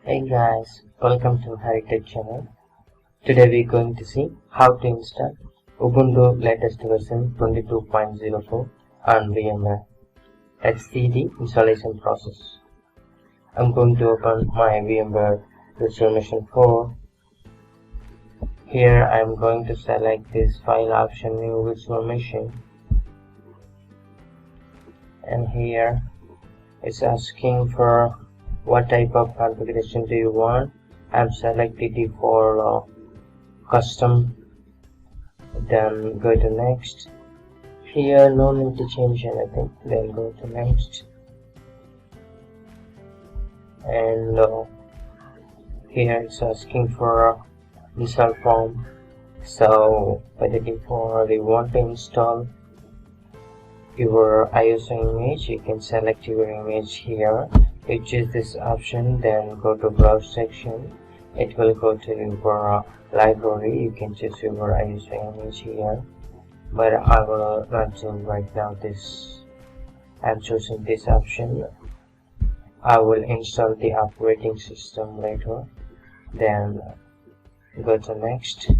Hey guys, welcome to haritech channel. Today we're going to see how to install Ubuntu latest version 22.04 on VMware. Let's see the installation process. I'm going to open my VMware virtual machine 4. Here I'm going to select this file option, new virtual machine, and here it's asking for what type of configuration do you want. I've selected it for custom, then go to next. Here no need to change anything, then go to next. And here it's asking for install form. So by the default we want to install your ISO image. You can select your image here. You choose this option, then go to browse section. It will go to your library. You can choose your ISO image here, but I will not do right now this. I'm choosing this option. I will install the operating system later, then go to next.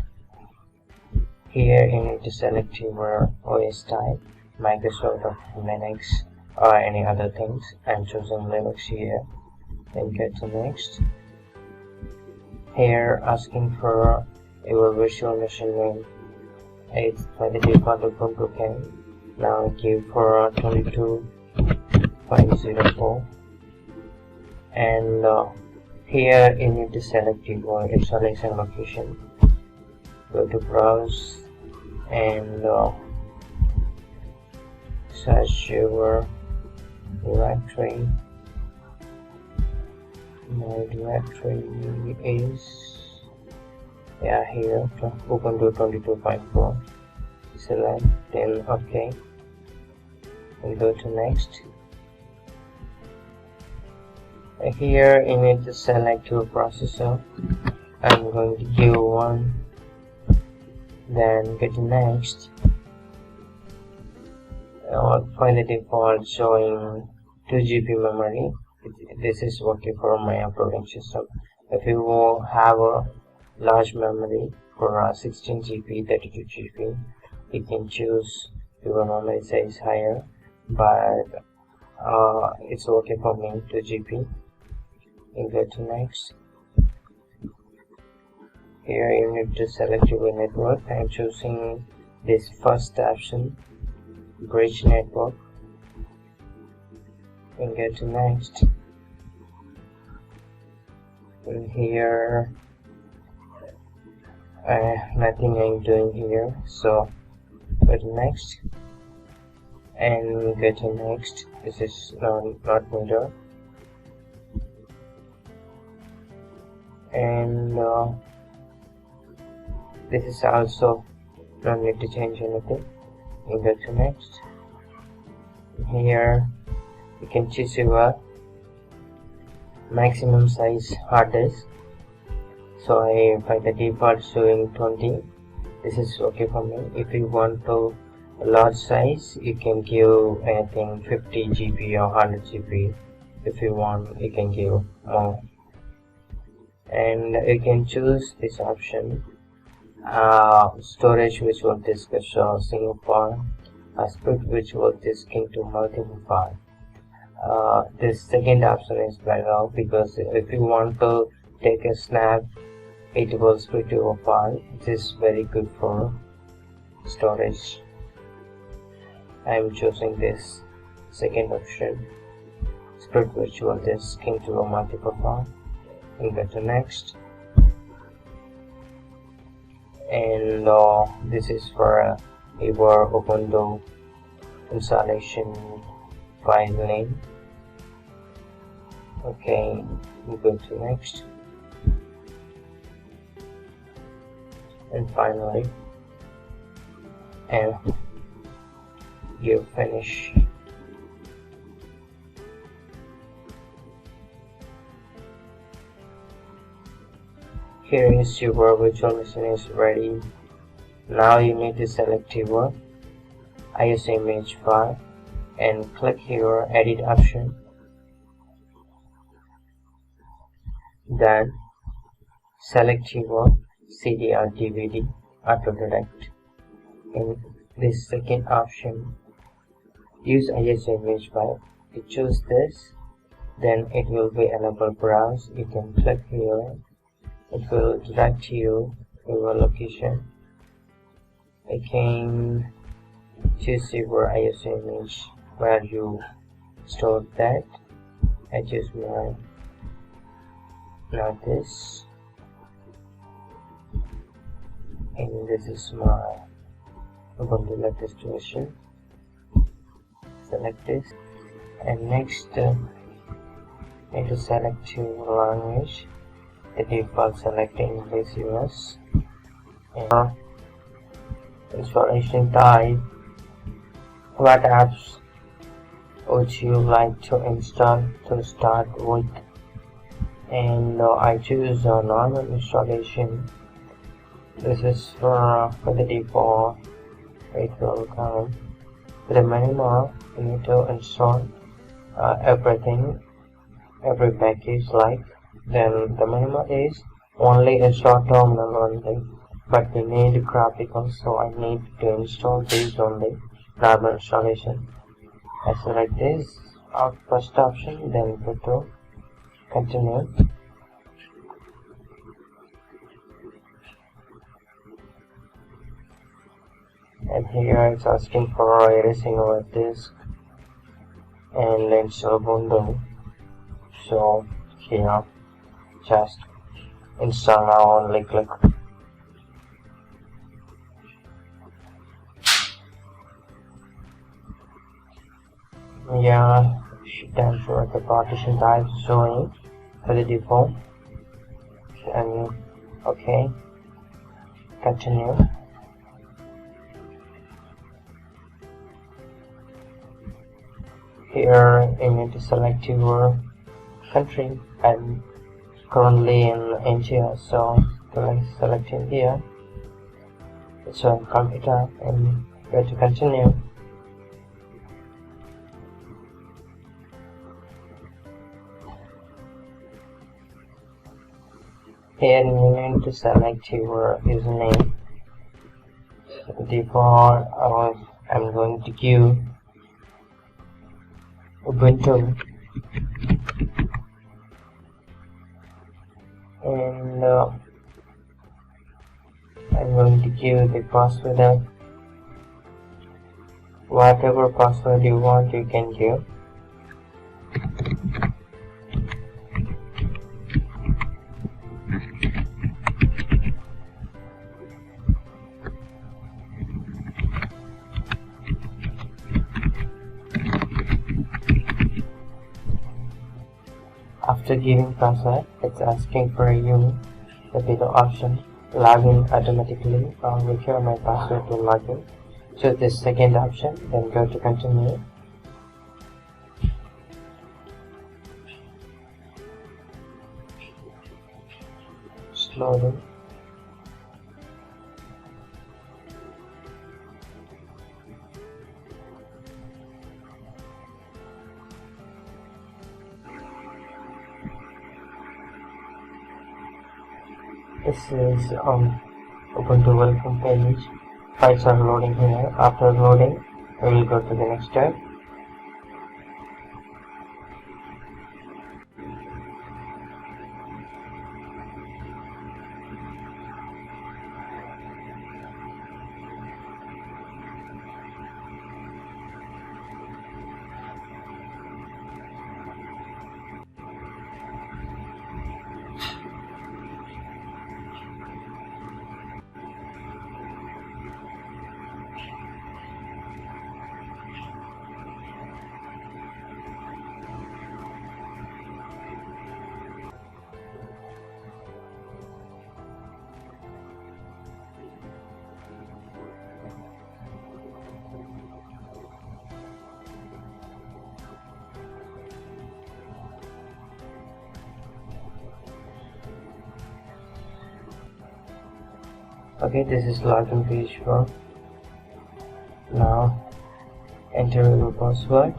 Here you need to select your OS type, Microsoft or Linux or any other things. I'm choosing Linux here, then go to next. Here asking for your virtual machine name. It's by the default Ubuntu. Now give for 22.04, and here you need to select your installation location. Go to browse and search your directory. My directory is here, Ubuntu 22.04. Select, then OK, and go to next. Here you need to select your processor. I'm going to give 1, then go to next. By the default showing 2 GB memory. This is okay for my operating system. If you have a large memory for 16 GB, 32 GB, you can choose your memory size higher, but it's okay for me 2 GB. You go to next. Here you need to select your network. I'm choosing this first option, bridge network, and go to next. And here nothing I'm doing here, so go to next and go to next. This is not needed, and this is also not need to change anything. You go to next. Here you can choose your maximum size hard disk. So I by the default showing 20. This is okay for me. If you want to large size, you can give anything 50 GB or 100 GB. If you want, you can give more, and you can choose this option, storage virtual disk single file, split virtual disk into multiple file. This second option is better because if you want to take a snap, it will split to a file. This is very good for storage. I'm choosing this second option, split virtual disk into a multiple file, and go to next. And this is for your Ubuntu installation file name. Okay, we go to next, and finally and you finish. Here is your virtual machine is ready. Now you need to select your ISO image file and click here edit option. Then select your CD or DVD autodirect. In this second option, use ISO image file. You choose this, then it will be enable browse. You can click here, it will direct you to your location. You can choose your ISO image where you stored that. I choose my, not this, and this is my Ubuntu latest version. Select this, and next need to select your language. The default select English US, and installation type. What apps would you like to install to start with? And I choose a normal installation. This is for the default. It will come with a minimum. You need to install everything, every package like. Then the minimum is only install terminal only, but we need graphical, so I need to install these only, normal installation. I select this first option, then go to continue. And here it's asking for erasing our disk and install Ubuntu. So here just install now, only click. Yeah, then for the partition type showing for the default, and okay, continue. Here you need to select your country. I'm currently in India, so select India. So computer and go to continue. Here you need to select your username. Default, I'm going to give Ubuntu, and I'm going to give the password of whatever password you want. You can give. After giving password, it's asking for you the below option, login automatically, or require my password to login. Choose this second option, then go to continue. Slowly. This is Ubuntu welcome page. Files are loading here. After loading, we will go to the next step. Okay, this is login page for now. Enter your password.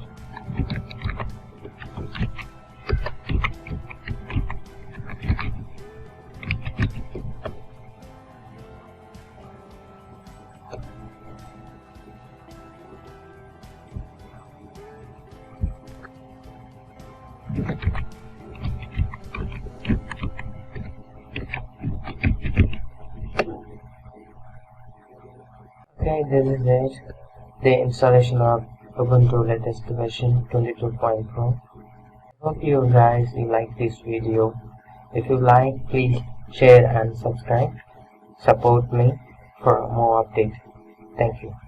Okay, this is it. The installation of Ubuntu latest version 22.04. Hope you guys like this video. If you like, please share and subscribe. Support me for more updates. Thank you.